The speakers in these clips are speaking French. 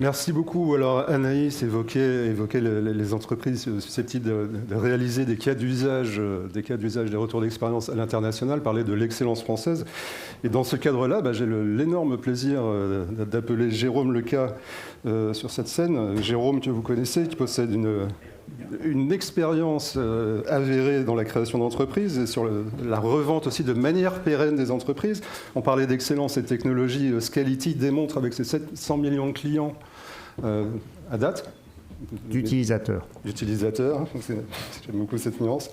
Merci beaucoup. Alors Anaïs évoquait les entreprises susceptibles de réaliser des cas d'usage, des retours d'expérience à l'international, parlait de l'excellence française. Et dans ce cadre-là, j'ai l'énorme plaisir d'appeler Jérôme Leca sur cette scène. Jérôme, que vous connaissez, qui possède une expérience avérée dans la création d'entreprises et sur la revente aussi de manière pérenne des entreprises. On parlait d'excellence et de technologie. Scality démontre avec ses 700 millions de clients à date. D'utilisateurs. J'aime beaucoup cette nuance.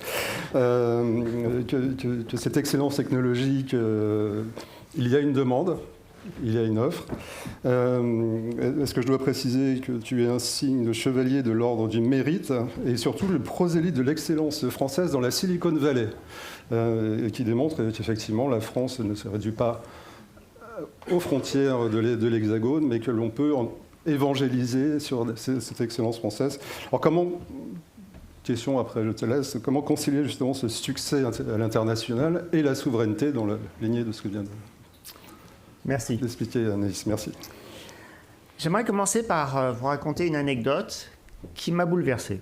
Que cette excellence technologique, il y a une demande. Il y a une offre. Est-ce que je dois préciser que tu es un signe de chevalier de l'ordre du mérite et surtout le prosélyte de l'excellence française dans la Silicon Valley, qui démontre qu'effectivement la France ne se réduit pas aux frontières de l'Hexagone, mais que l'on peut évangéliser sur cette excellence française. Alors question après je te laisse, comment concilier justement ce succès à l'international et la souveraineté dans la lignée de ce que vient d'expliquer Anaïs? Merci. J'aimerais commencer par vous raconter une anecdote qui m'a bouleversé.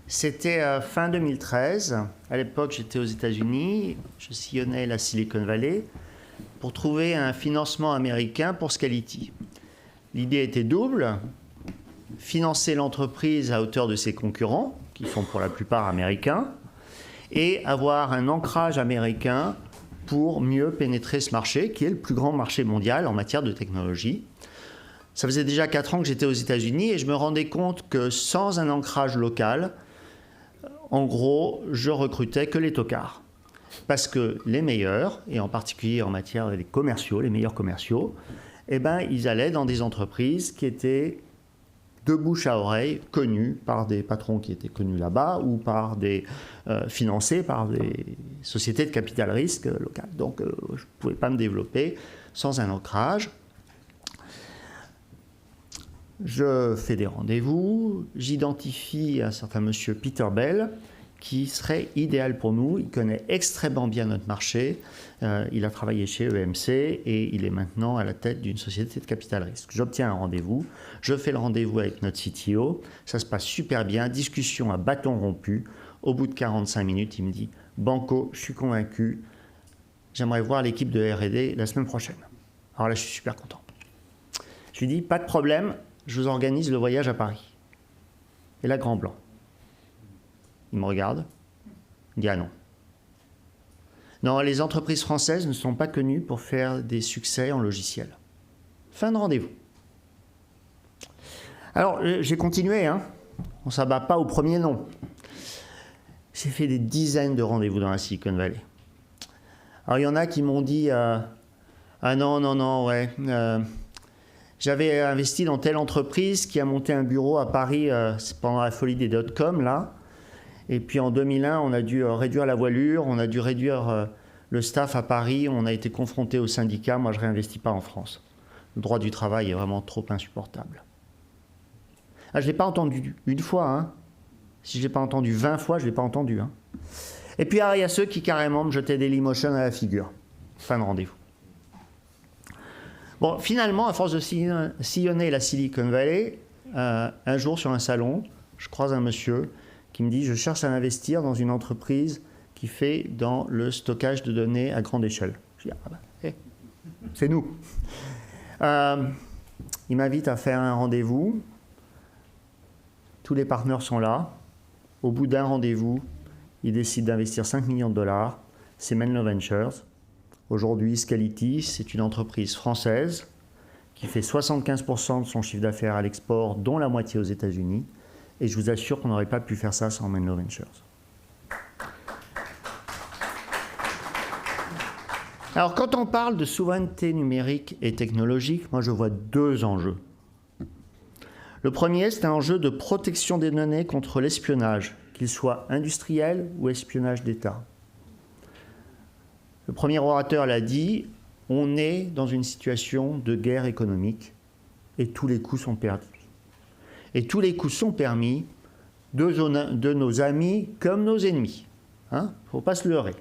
C'était fin 2013. À l'époque, j'étais aux États-Unis. Je sillonnais la Silicon Valley pour trouver un financement américain pour Scality. L'idée était double. Financer l'entreprise à hauteur de ses concurrents, qui sont pour la plupart américains, et avoir un ancrage américain pour mieux pénétrer ce marché, qui est le plus grand marché mondial en matière de technologie. Ça faisait déjà 4 ans que j'étais aux États-Unis et je me rendais compte que sans un ancrage local, en gros, je recrutais que les tocards. Parce que les meilleurs, et en particulier en matière des commerciaux, les meilleurs commerciaux, ils allaient dans des entreprises qui étaient de bouche à oreille, connus par des patrons qui étaient connus là-bas ou financés par des sociétés de capital risque locales. Donc, je ne pouvais pas me développer sans un ancrage. Je fais des rendez-vous, j'identifie un certain monsieur Peter Bell qui serait idéal pour nous. Il connaît extrêmement bien notre marché. Il a travaillé chez EMC et il est maintenant à la tête d'une société de capital risque. J'obtiens un rendez-vous, je fais le rendez-vous avec notre CTO, ça se passe super bien, discussion à bâton rompu. Au bout de 45 minutes, il me dit « Banco, je suis convaincu, j'aimerais voir l'équipe de R&D la semaine prochaine. » Alors là, je suis super content. Je lui dis « Pas de problème, je vous organise le voyage à Paris. » Et là, grand blanc. Il me regarde, il dit « Ah non. Non, les entreprises françaises ne sont pas connues pour faire des succès en logiciel. » Fin de rendez-vous. Alors, j'ai continué, hein. On ne s'abat pas au premier nom. J'ai fait des dizaines de rendez-vous dans la Silicon Valley. Alors, il y en a qui m'ont dit « Ah non, ouais. J'avais investi dans telle entreprise qui a monté un bureau à Paris pendant la folie des dot-com, là. Et puis en 2001, on a dû réduire la voilure, on a dû réduire le staff à Paris, on a été confronté au syndicat, moi je ne réinvestis pas en France. Le droit du travail est vraiment trop insupportable. Ah, je ne l'ai pas entendu une fois, hein. Si je ne l'ai pas entendu 20 fois, je ne l'ai pas entendu. Hein. Et puis il y a ceux qui carrément me jetaient des Dailymotion à la figure. Fin de rendez-vous. Bon, finalement, à force de sillonner la Silicon Valley, un jour sur un salon, je croise un monsieur qui me dit « Je cherche à investir dans une entreprise qui fait dans le stockage de données à grande échelle. » Je dis « Ah ben, c'est nous. » Il m'invite à faire un rendez-vous. Tous les partenaires sont là. Au bout d'un rendez-vous, il décide d'investir 5 millions de dollars. C'est Menlo Ventures. Aujourd'hui, Scality, c'est une entreprise française qui fait 75% de son chiffre d'affaires à l'export, dont la moitié aux États-Unis. Et je vous assure qu'on n'aurait pas pu faire ça sans Menlo Ventures. Alors, quand on parle de souveraineté numérique et technologique, moi je vois 2 enjeux. Le premier, c'est un enjeu de protection des données contre l'espionnage, qu'il soit industriel ou espionnage d'État. Le premier orateur l'a dit, on est dans une situation de guerre économique et tous les coups sont perdus. Et tous les coups sont permis de nos amis comme nos ennemis. Il ne faut pas se leurrer.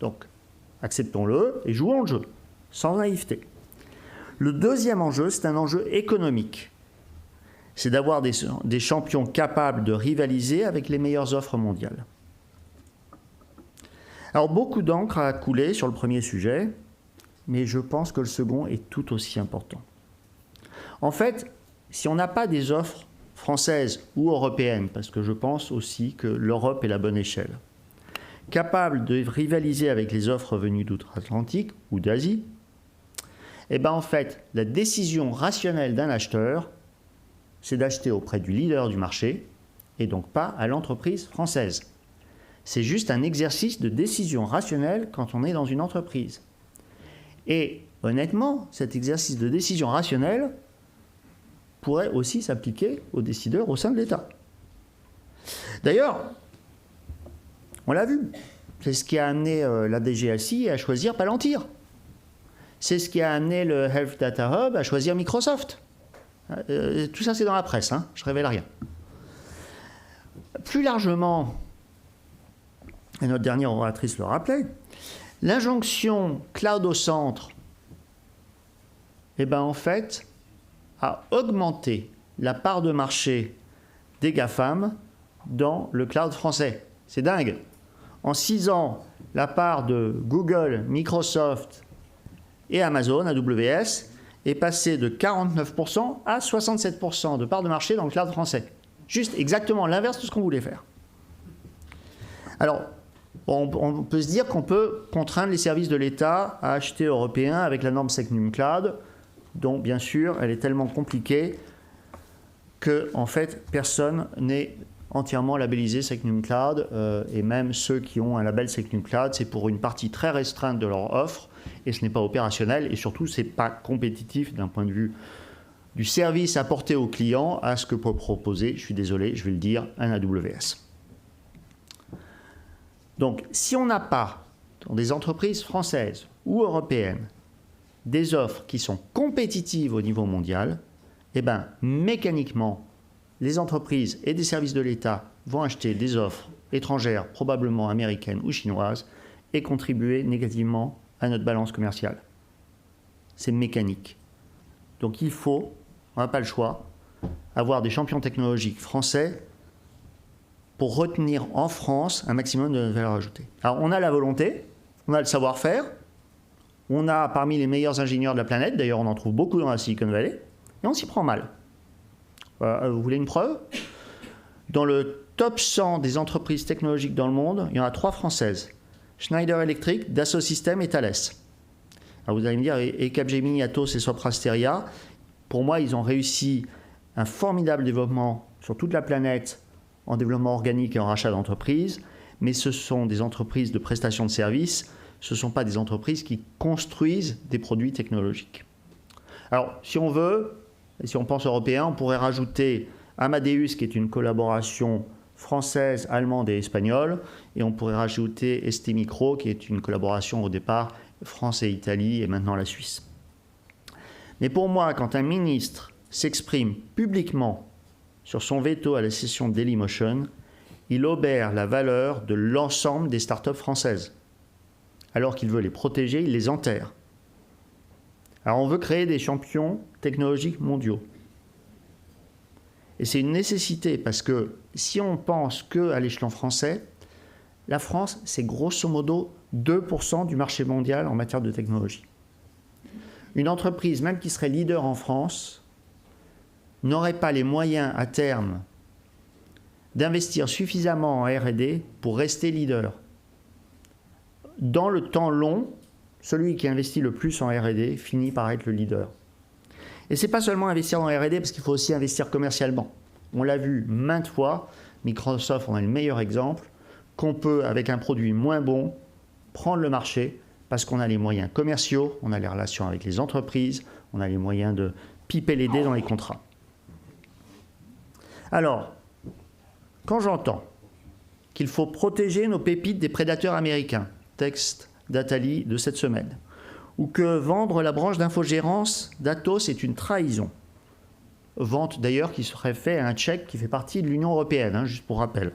Donc, acceptons-le et jouons le jeu, sans naïveté. Le deuxième enjeu, c'est un enjeu économique. c'est d'avoir des champions capables de rivaliser avec les meilleures offres mondiales. Alors, beaucoup d'encre a coulé sur le premier sujet, mais je pense que le second est tout aussi important. En fait, si on n'a pas des offres françaises ou européennes, parce que je pense aussi que l'Europe est la bonne échelle, capables de rivaliser avec les offres venues d'outre-Atlantique ou d'Asie, eh bien en fait, la décision rationnelle d'un acheteur, c'est d'acheter auprès du leader du marché et donc pas à l'entreprise française. C'est juste un exercice de décision rationnelle quand on est dans une entreprise. Et honnêtement, cet exercice de décision rationnelle pourrait aussi s'appliquer aux décideurs au sein de l'État. D'ailleurs, on l'a vu, c'est ce qui a amené la DGSI à choisir Palantir. C'est ce qui a amené le Health Data Hub à choisir Microsoft. Tout ça, c'est dans la presse, hein, je ne révèle rien. Plus largement, et notre dernière oratrice le rappelait, l'injonction cloud au centre, eh ben, en fait, a augmenté la part de marché des GAFAM dans le cloud français. C'est dingue. En 6 ans, la part de Google, Microsoft et Amazon, AWS, est passée de 49% à 67% de part de marché dans le cloud français. Juste exactement l'inverse de ce qu'on voulait faire. Alors, on peut se dire qu'on peut contraindre les services de l'État à acheter européen avec la norme SecNumCloud, dont, bien sûr, elle est tellement compliquée que, en fait, personne n'est entièrement labellisé SecNumCloud, et même ceux qui ont un label SecNumCloud, c'est pour une partie très restreinte de leur offre, et ce n'est pas opérationnel, et surtout, ce n'est pas compétitif d'un point de vue du service apporté au client à ce que peut proposer, je suis désolé, je vais le dire, un AWS. Donc, si on n'a pas, dans des entreprises françaises ou européennes, des offres qui sont compétitives au niveau mondial, eh bien, mécaniquement, les entreprises et des services de l'État vont acheter des offres étrangères, probablement américaines ou chinoises, et contribuer négativement à notre balance commerciale. C'est mécanique. Donc il faut, on n'a pas le choix, avoir des champions technologiques français pour retenir en France un maximum de valeur ajoutée. Alors on a la volonté, on a le savoir-faire, on a parmi les meilleurs ingénieurs de la planète, d'ailleurs on en trouve beaucoup dans la Silicon Valley, et on s'y prend mal. Vous voulez une preuve? Dans le top 100 des entreprises technologiques dans le monde, il y en a 3 françaises. Schneider Electric, Dassault Systèmes et Thales. Alors vous allez me dire, et Capgemini, Atos et Sopra Steria, pour moi, ils ont réussi un formidable développement sur toute la planète en développement organique et en rachat d'entreprises, mais ce sont des entreprises de prestation de services, ce ne sont pas des entreprises qui construisent des produits technologiques. Alors, si on veut, et si on pense européen, on pourrait rajouter Amadeus, qui est une collaboration française, allemande et espagnole, et on pourrait rajouter ST Micro, qui est une collaboration au départ France et Italie, et maintenant la Suisse. Mais pour moi, quand un ministre s'exprime publiquement sur son veto à la cession de Dailymotion, il obère la valeur de l'ensemble des startups françaises. Alors qu'il veut les protéger, il les enterre. Alors on veut créer des champions technologiques mondiaux. Et c'est une nécessité parce que si on pense qu'à l'échelon français, la France, c'est grosso modo 2% du marché mondial en matière de technologie. Une entreprise, même qui serait leader en France, n'aurait pas les moyens à terme d'investir suffisamment en R&D pour rester leader. Dans le temps long, celui qui investit le plus en R&D finit par être le leader. Et ce n'est pas seulement investir en R&D, parce qu'il faut aussi investir commercialement. On l'a vu maintes fois, Microsoft en est le meilleur exemple, qu'on peut, avec un produit moins bon, prendre le marché, parce qu'on a les moyens commerciaux, on a les relations avec les entreprises, on a les moyens de piper les dés dans les contrats. Alors, quand j'entends qu'il faut protéger nos pépites des prédateurs américains, texte d'Atali de cette semaine, ou que vendre la branche d'infogérance d'Atos est une trahison, vente d'ailleurs qui serait faite à un Tchèque qui fait partie de l'Union européenne, hein, juste pour rappel,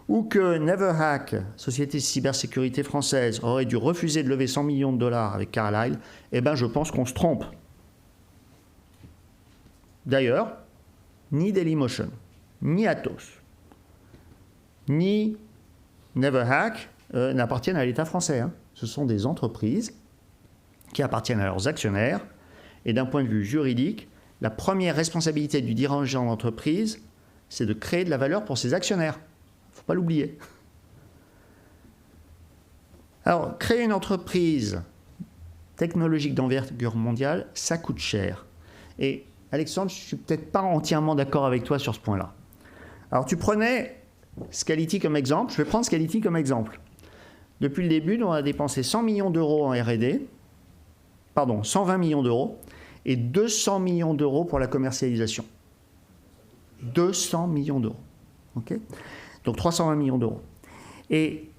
ou que NeverHack, société de cybersécurité française, aurait dû refuser de lever 100 millions de dollars avec Carlyle, eh bien je pense qu'on se trompe. D'ailleurs, ni Dailymotion, ni Atos, ni NeverHack n'appartiennent à l'État français. Hein. Ce sont des entreprises qui appartiennent à leurs actionnaires. Et d'un point de vue juridique, la première responsabilité du dirigeant d'entreprise, c'est de créer de la valeur pour ses actionnaires. Il ne faut pas l'oublier. Alors, créer une entreprise technologique d'envergure mondiale, ça coûte cher. Et Alexandre, je ne suis peut-être pas entièrement d'accord avec toi sur ce point-là. Alors, tu prenais Scality comme exemple. Je vais prendre Scality comme exemple. Depuis le début, on a dépensé 100 millions d'euros en R&D, pardon, 120 millions d'euros, et 200 millions d'euros pour la commercialisation. 200 millions d'euros. Okay, donc 320 millions d'euros. Et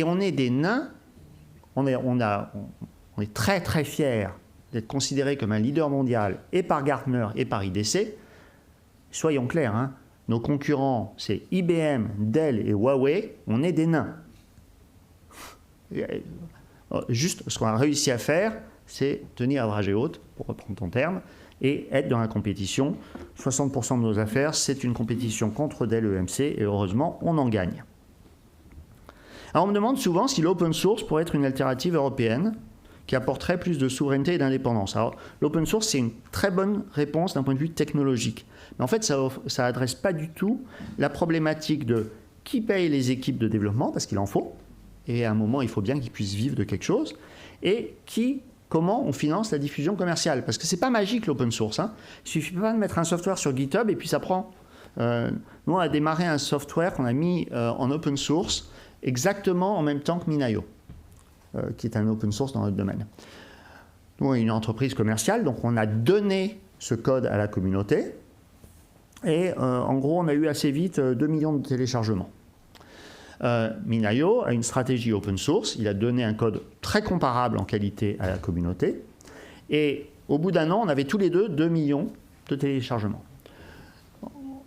on est des nains, on est très très fiers d'être considérés comme un leader mondial et par Gartner et par IDC. Soyons clairs, hein, nos concurrents, c'est IBM, Dell et Huawei, on est des nains. Juste ce qu'on a réussi à faire, c'est tenir à dragée haute, pour reprendre ton terme, et être dans la compétition. 60% de nos affaires, c'est une compétition contre Dell EMC, et heureusement, on en gagne. Alors on me demande souvent si l'open source pourrait être une alternative européenne qui apporterait plus de souveraineté et d'indépendance. Alors l'open source, c'est une très bonne réponse d'un point de vue technologique. Mais en fait, ça n'adresse pas du tout la problématique de qui paye les équipes de développement, parce qu'il en faut, et à un moment, il faut bien qu'ils puissent vivre de quelque chose, et comment on finance la diffusion commerciale. Parce que ce n'est pas magique l'open source. Hein. Il ne suffit pas de mettre un software sur GitHub et puis ça prend. Nous, on a démarré un software qu'on a mis en open source exactement en même temps que Minayo, qui est un open source dans notre domaine. Nous, on est une entreprise commerciale, donc on a donné ce code à la communauté. Et en gros, on a eu assez vite 2 millions de téléchargements. Minayo a une stratégie open source, il a donné un code très comparable en qualité à la communauté, et au bout d'un an, on avait tous les deux 2 millions de téléchargements.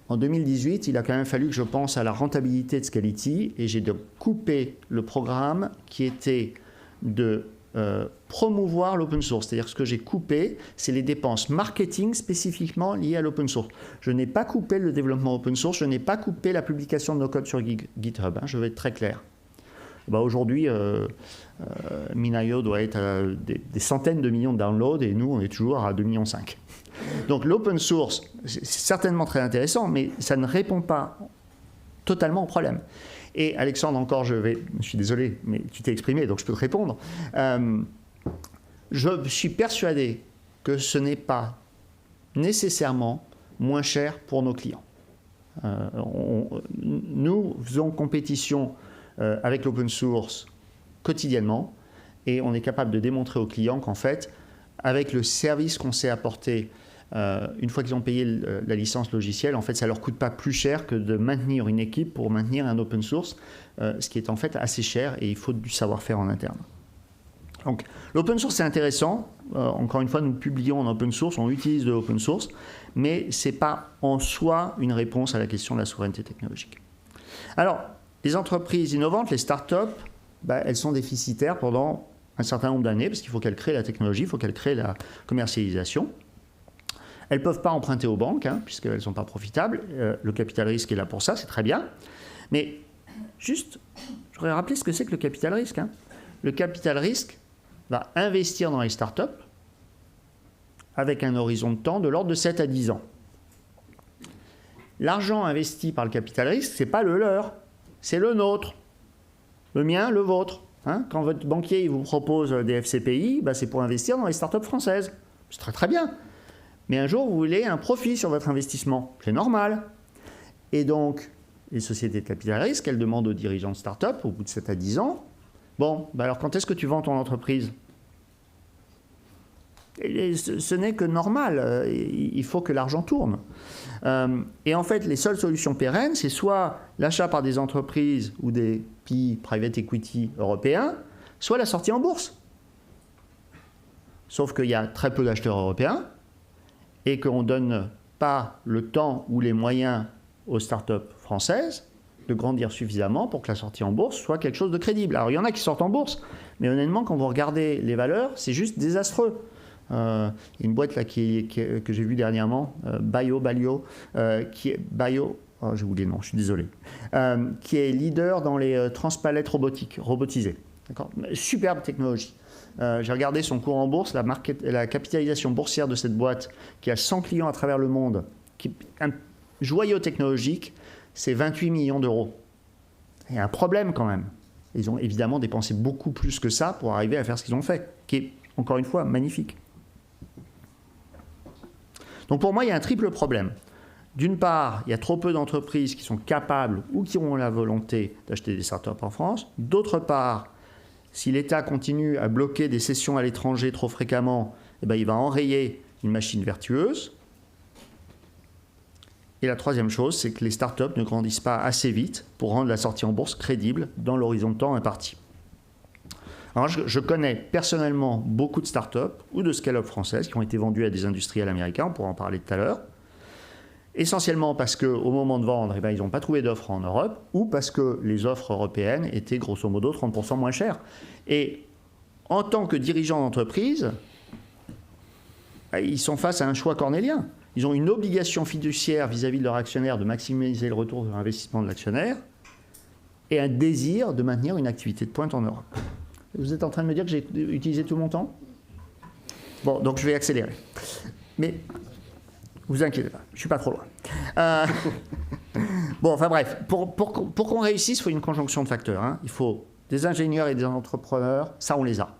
En 2018, il a quand même fallu que je pense à la rentabilité de Scality, et j'ai donc coupé le programme qui était de promouvoir l'open source. C'est-à-dire que ce que j'ai coupé, c'est les dépenses marketing spécifiquement liées à l'open source. Je n'ai pas coupé le développement open source, je n'ai pas coupé la publication de nos codes sur GitHub. Hein, je vais être très clair. Bah aujourd'hui, Minayo doit être à des centaines de millions de downloads et nous, on est toujours à 2,5 millions. Donc l'open source, c'est certainement très intéressant, mais ça ne répond pas totalement au problème. Et Alexandre, encore, je suis désolé, mais tu t'es exprimé, donc je peux te répondre. Je suis persuadé que ce n'est pas nécessairement moins cher pour nos clients. Nous faisons compétition avec l'open source quotidiennement et on est capable de démontrer aux clients qu'en fait, avec le service qu'on sait apporter, une fois qu'ils ont payé la licence logicielle, en fait, ça ne leur coûte pas plus cher que de maintenir une équipe pour maintenir un open source, ce qui est en fait assez cher et il faut du savoir-faire en interne. Donc, l'open source, c'est intéressant. Encore une fois, nous publions en open source, on utilise de l'open source, mais ce n'est pas en soi une réponse à la question de la souveraineté technologique. Alors, les entreprises innovantes, les startups, elles sont déficitaires pendant un certain nombre d'années parce qu'il faut qu'elles créent la technologie, il faut qu'elles créent la commercialisation. Elles ne peuvent pas emprunter aux banques, hein, puisqu'elles ne sont pas profitables. Le capital risque est là pour ça, c'est très bien. Mais juste, je voudrais rappeler ce que c'est que le capital risque. Hein. Le capital risque va investir dans les startups avec un horizon de temps de l'ordre de 7 à 10 ans. L'argent investi par le capital risque, ce n'est pas le leur, c'est le nôtre. Le mien, le vôtre. Hein. Quand votre banquier il vous propose des FCPI, c'est pour investir dans les startups françaises. C'est très très bien. Mais un jour, vous voulez un profit sur votre investissement. C'est normal. Et donc, les sociétés de capital risque, elles demandent aux dirigeants de start-up, au bout de 7 à 10 ans, bon, alors quand est-ce que tu vends ton entreprise ? Et ce n'est que normal. Il faut que l'argent tourne. Et en fait, les seules solutions pérennes, c'est soit l'achat par des entreprises ou des PI, private equity européens, soit la sortie en bourse. Sauf qu'il y a très peu d'acheteurs européens, et qu'on ne donne pas le temps ou les moyens aux startups françaises de grandir suffisamment pour que la sortie en bourse soit quelque chose de crédible. Alors il y en a qui sortent en bourse, mais honnêtement, quand vous regardez les valeurs, c'est juste désastreux. Une boîte là, que j'ai vue dernièrement, Balio, qui est Bio, oh, j'ai oublié le nom, je suis désolé, qui est leader dans les transpalettes robotisées. Superbe technologie. J'ai regardé son cours en bourse, la capitalisation boursière de cette boîte, qui a 100 clients à travers le monde, qui est un joyau technologique, c'est 28 millions d'euros. Il y a un problème quand même. Ils ont évidemment dépensé beaucoup plus que ça pour arriver à faire ce qu'ils ont fait, qui est, encore une fois, magnifique. Donc pour moi, il y a un triple problème. D'une part, il y a trop peu d'entreprises qui sont capables ou qui ont la volonté d'acheter des startups en France. D'autre part, si l'État continue à bloquer des cessions à l'étranger trop fréquemment, eh ben, il va enrayer une machine vertueuse. Et la troisième chose, c'est que les startups ne grandissent pas assez vite pour rendre la sortie en bourse crédible dans l'horizon de temps imparti. Alors, je connais personnellement beaucoup de startups ou de scale-up françaises qui ont été vendues à des industriels américains, on pourra en parler tout à l'heure, essentiellement parce qu'au moment de vendre, eh ben, ils n'ont pas trouvé d'offres en Europe ou parce que les offres européennes étaient grosso modo 30% moins chères. Et en tant que dirigeants d'entreprise, ils sont face à un choix cornélien. Ils ont une obligation fiduciaire vis-à-vis de leur actionnaire de maximiser le retour de l'investissement de l'actionnaire et un désir de maintenir une activité de pointe en Europe. Vous êtes en train de me dire que j'ai utilisé tout mon temps? Bon, donc je vais accélérer. Mais vous inquiétez pas, je ne suis pas trop loin. Bon, enfin bref, pour qu'on réussisse, il faut une conjonction de facteurs. Hein. Il faut des ingénieurs et des entrepreneurs, ça on les a.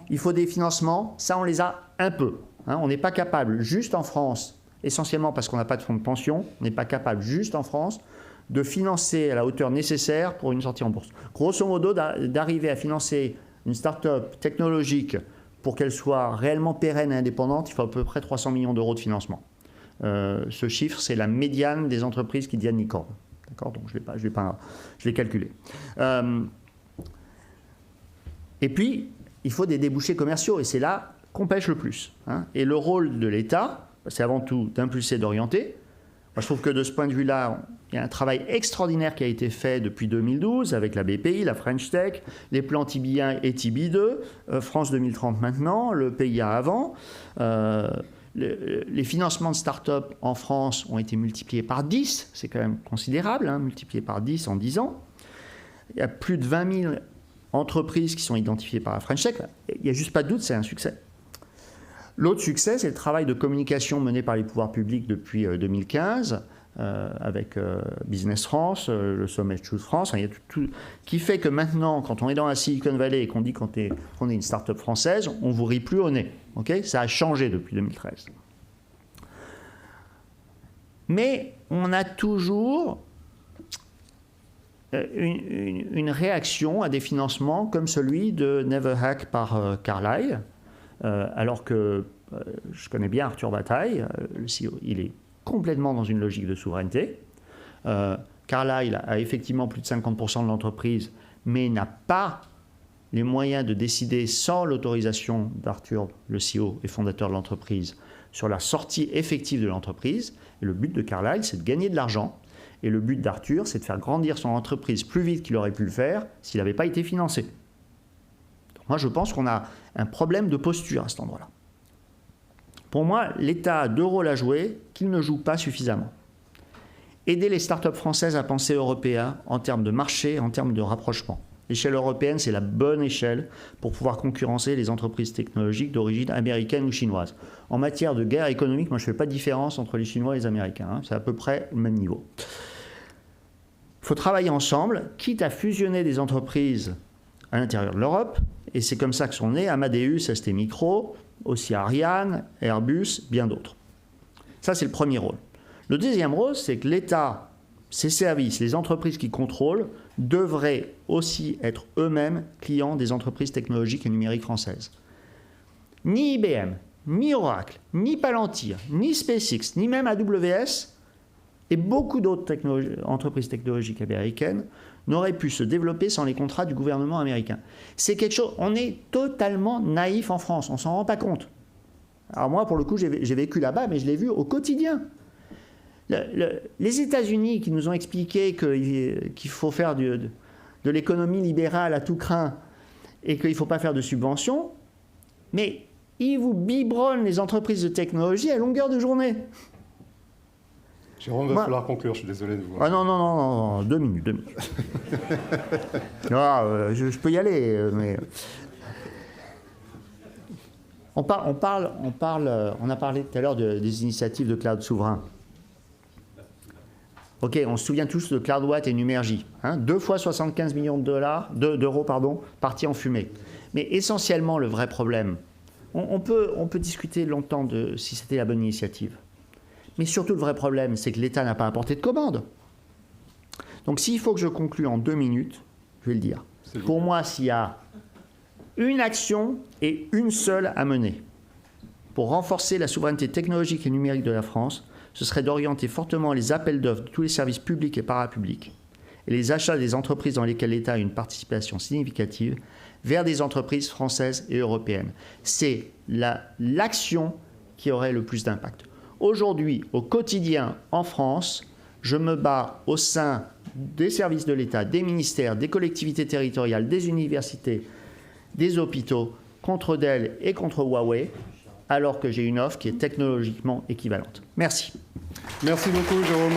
Il faut des financements, ça on les a un peu. Hein. On n'est pas capable, juste en France, essentiellement parce qu'on n'a pas de fonds de pension, on n'est pas capable, juste en France, de financer à la hauteur nécessaire pour une sortie en bourse. Grosso modo, d'arriver à financer une start-up technologique pour qu'elle soit réellement pérenne et indépendante, il faut à peu près 300 millions d'euros de financement. Ce chiffre, c'est la médiane des entreprises qui deviennent licornes. D'accord ? Donc, je l'ai calculé. Et puis, il faut des débouchés commerciaux, et c'est là qu'on pêche le plus. Hein. Et le rôle de l'État, c'est avant tout d'impulser, d'orienter. Moi, je trouve que de ce point de vue-là, il y a un travail extraordinaire qui a été fait depuis 2012 avec la BPI, la French Tech, les plans TIBI 1 et TIBI 2, France 2030 maintenant, le PIA avant. Les financements de start-up en France ont été multipliés par 10, c'est quand même considérable, hein, multipliés par 10 en 10 ans. Il y a plus de 20 000 entreprises qui sont identifiées par la French Tech. Il n'y a juste pas de doute, c'est un succès. L'autre succès, c'est le travail de communication mené par les pouvoirs publics depuis 2015, avec Business France, le sommet Choose France, il y a tout, qui fait que maintenant, quand on est dans la Silicon Valley et qu'on dit qu'on est une start-up française, on ne vous rit plus au nez. Okay, ça a changé depuis 2013. Mais on a toujours une réaction à des financements comme celui de Never Hack par Carlyle, alors que je connais bien Arthur Bataille, le CEO, il est complètement dans une logique de souveraineté. Carlyle a effectivement plus de 50% de l'entreprise, mais n'a pas les moyens de décider sans l'autorisation d'Arthur, le CEO et fondateur de l'entreprise, sur la sortie effective de l'entreprise. Et le but de Carlyle, c'est de gagner de l'argent. Et le but d'Arthur, c'est de faire grandir son entreprise plus vite qu'il aurait pu le faire s'il n'avait pas été financé. Donc moi, je pense qu'on a un problème de posture à cet endroit-là. Pour moi, l'État a deux rôles à jouer qu'il ne joue pas suffisamment. Aider les startups françaises à penser européen en termes de marché, en termes de rapprochement. L'échelle européenne, c'est la bonne échelle pour pouvoir concurrencer les entreprises technologiques d'origine américaine ou chinoise. En matière de guerre économique, moi je ne fais pas de différence entre les Chinois et les Américains. Hein. C'est à peu près le même niveau. Il faut travailler ensemble, quitte à fusionner des entreprises à l'intérieur de l'Europe. Et c'est comme ça que sont nés Amadeus, ST Micro, aussi Ariane, Airbus, bien d'autres. Ça, c'est le premier rôle. Le deuxième rôle, c'est que l'État, ses services, les entreprises qui contrôlent, devraient aussi être eux-mêmes clients des entreprises technologiques et numériques françaises. Ni IBM, ni Oracle, ni Palantir, ni SpaceX, ni même AWS et beaucoup d'autres entreprises technologiques américaines n'auraient pu se développer sans les contrats du gouvernement américain. C'est quelque chose, on est totalement naïf en France, on ne s'en rend pas compte. Alors moi, pour le coup, j'ai vécu là-bas, mais je l'ai vu au quotidien. Les États-Unis qui nous ont expliqué qu'il faut faire de l'économie libérale à tout crin et qu'il ne faut pas faire de subventions, mais ils vous biberonnent les entreprises de technologie à longueur de journée. Jérôme, il va falloir conclure, je suis désolé de vous... Ah non, 2 minutes. Je peux y aller, mais... On a parlé tout à l'heure des initiatives de cloud souverain. Ok, on se souvient tous de CloudWatt et Numergy. 2 fois 75 millions d'euros partis en fumée. Mais essentiellement, le vrai problème, on peut discuter longtemps de si c'était la bonne initiative. Mais surtout, le vrai problème, c'est que l'État n'a pas apporté de commande. Donc, s'il faut que je conclue en 2 minutes, je vais le dire. Pour moi, s'il y a une action et une seule à mener pour renforcer la souveraineté technologique et numérique de la France, ce serait d'orienter fortement les appels d'offres de tous les services publics et parapublics et les achats des entreprises dans lesquelles l'État a une participation significative vers des entreprises françaises et européennes. C'est l'action qui aurait le plus d'impact. Aujourd'hui, au quotidien en France, je me bats au sein des services de l'État, des ministères, des collectivités territoriales, des universités, des hôpitaux, contre Dell et contre Huawei, alors que j'ai une offre qui est technologiquement équivalente. Merci. Merci beaucoup, Jérôme.